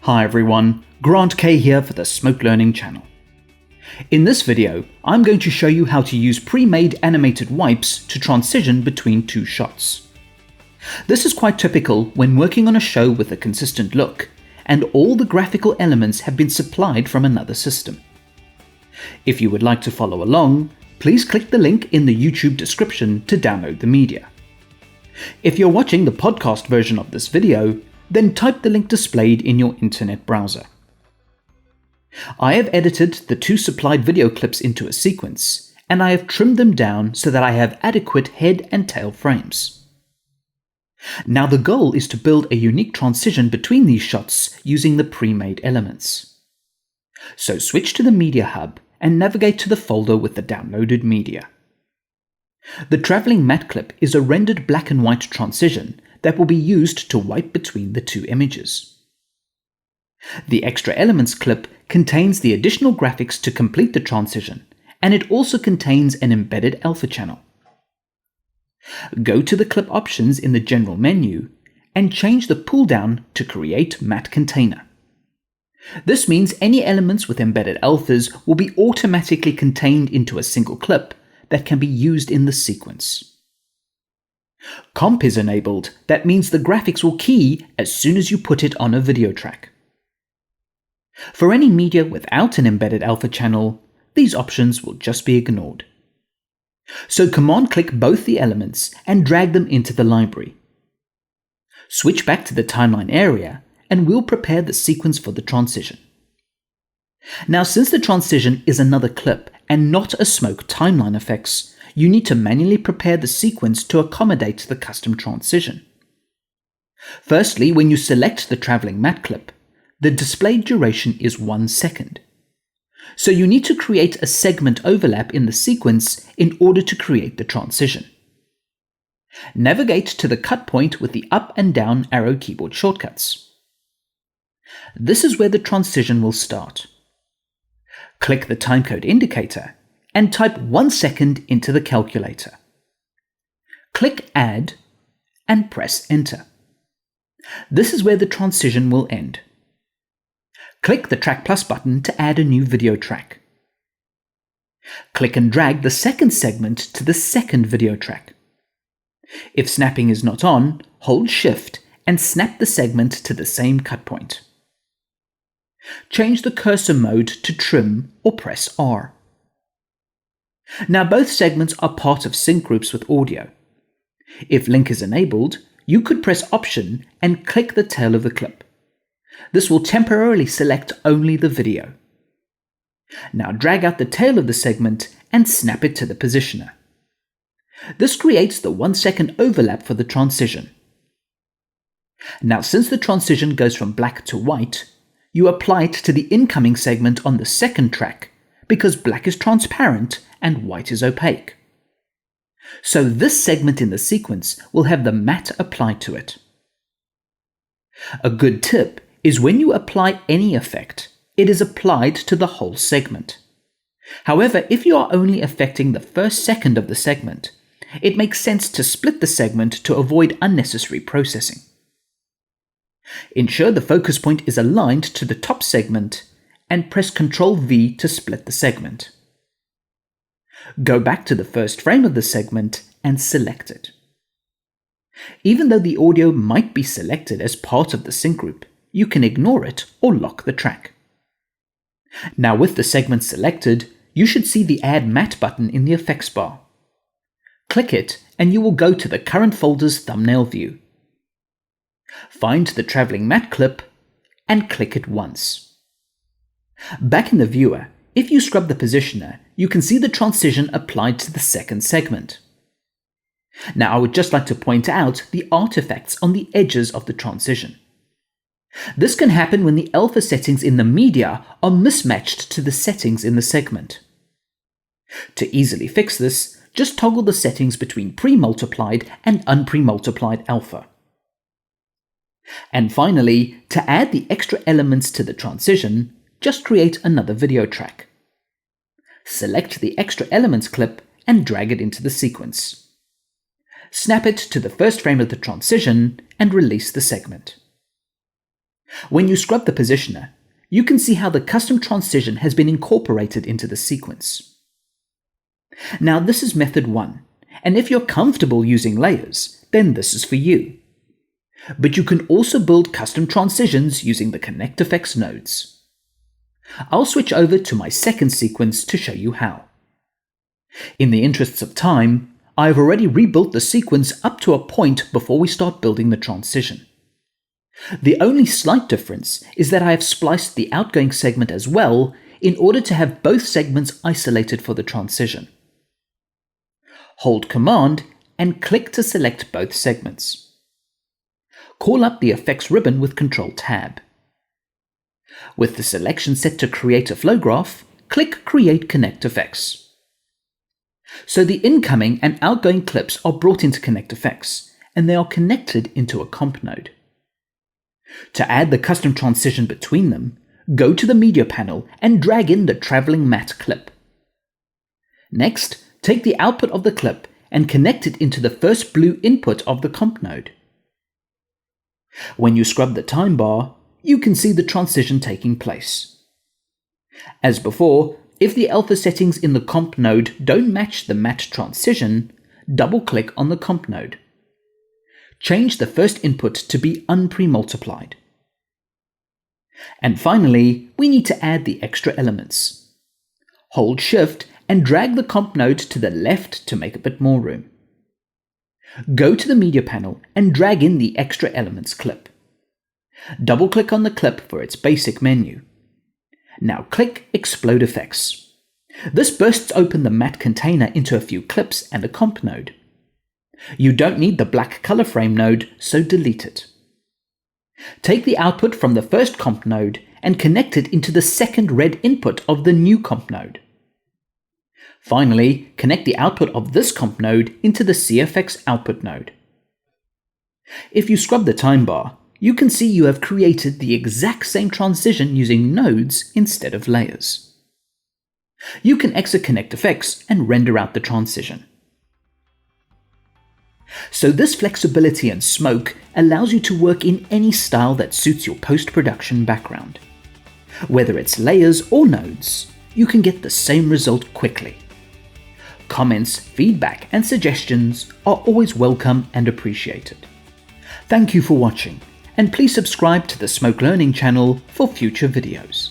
Hi everyone, Grant K here for the Smoke Learning channel. In this video, I'm going to show you how to use pre-made animated wipes to transition between two shots. This is quite typical when working on a show with a consistent look, and all the graphical elements have been supplied from another system. If you would like to follow along, please click the link in the YouTube description to download the media. If you're watching the podcast version of this video, then type the link displayed in your internet browser. I have edited the two supplied video clips into a sequence, and I have trimmed them down so that I have adequate head and tail frames. Now the goal is to build a unique transition between these shots using the pre-made elements. So switch to the Media Hub and navigate to the folder with the downloaded media. The traveling matte clip is a rendered black and white transition that will be used to wipe between the two images. The Extra Elements clip contains the additional graphics to complete the transition, and it also contains an embedded alpha channel. Go to the clip options in the General menu and change the pull-down to Create Matte Container. This means any elements with embedded alphas will be automatically contained into a single clip that can be used in the sequence. Comp is enabled, that means the graphics will key as soon as you put it on a video track. For any media without an embedded alpha channel, these options will just be ignored. So command-click both the elements and drag them into the library. Switch back to the timeline area and we'll prepare the sequence for the transition. Now, since the transition is another clip and not a smoke timeline effects, you need to manually prepare the sequence to accommodate the custom transition. Firstly, when you select the traveling matte clip, the displayed duration is 1 second. So you need to create a segment overlap in the sequence in order to create the transition. Navigate to the cut point with the up and down arrow keyboard shortcuts. This is where the transition will start. Click the timecode indicator and type 1 second into the calculator. Click Add and press Enter. This is where the transition will end. Click the Track Plus button to add a new video track. Click and drag the second segment to the second video track. If snapping is not on, hold Shift and snap the segment to the same cut point. Change the cursor mode to Trim or press R. Now both segments are part of sync groups with audio. If link is enabled, you could press Option and click the tail of the clip. This will temporarily select only the video. Now drag out the tail of the segment and snap it to the positioner. This creates the 1 second overlap for the transition. Now since the transition goes from black to white, you apply it to the incoming segment on the second track because black is transparent and white is opaque. So this segment in the sequence will have the matte applied to it. A good tip is when you apply any effect, it is applied to the whole segment. However, if you are only affecting the first second of the segment, it makes sense to split the segment to avoid unnecessary processing. Ensure the focus point is aligned to the top segment and press Ctrl V to split the segment. Go back to the first frame of the segment and select it. Even though the audio might be selected as part of the sync group, you can ignore it or lock the track. Now with the segment selected, you should see the Add Matte button in the effects bar. Click it and you will go to the current folder's thumbnail view. Find the traveling matte clip and click it once. Back in the viewer, if you scrub the positioner, you can see the transition applied to the second segment. Now I would just like to point out the artifacts on the edges of the transition. This can happen when the alpha settings in the media are mismatched to the settings in the segment. To easily fix this, just toggle the settings between pre-multiplied and unpre-multiplied alpha. And finally, to add the extra elements to the transition, just create another video track. Select the Extra Elements clip and drag it into the sequence. Snap it to the first frame of the transition and release the segment. When you scrub the positioner, you can see how the custom transition has been incorporated into the sequence. Now this is method 1, and if you're comfortable using layers, then this is for you. But you can also build custom transitions using the Connect Effects nodes. I'll switch over to my second sequence to show you how. In the interests of time, I've already rebuilt the sequence up to a point before we start building the transition. The only slight difference is that I have spliced the outgoing segment as well in order to have both segments isolated for the transition. Hold Command and click to select both segments. Call up the Effects ribbon with Ctrl-Tab. With the selection set to create a flow graph, click Create Connect Effects. So the incoming and outgoing clips are brought into Connect Effects, and they are connected into a comp node. To add the custom transition between them, go to the Media panel and drag in the traveling matte clip. Next, take the output of the clip and connect it into the first blue input of the comp node. When you scrub the time bar, you can see the transition taking place. As before, if the alpha settings in the comp node don't match the matte transition, double-click on the comp node. Change the first input to be unpremultiplied. And finally, we need to add the extra elements. Hold Shift and drag the comp node to the left to make a bit more room. Go to the Media panel and drag in the Extra Elements clip. Double-click on the clip for its basic menu. Now click Explode Effects. This bursts open the matte container into a few clips and a comp node. You don't need the black color frame node, so delete it. Take the output from the first comp node and connect it into the second red input of the new comp node. Finally, connect the output of this comp node into the CFX output node. If you scrub the time bar, you can see you have created the exact same transition using nodes instead of layers. You can exit Connect Effects and render out the transition. So this flexibility and smoke allows you to work in any style that suits your post-production background. Whether it's layers or nodes, you can get the same result quickly. Comments, feedback, and suggestions are always welcome and appreciated. Thank you for watching, and please subscribe to the Smoke Learning channel for future videos.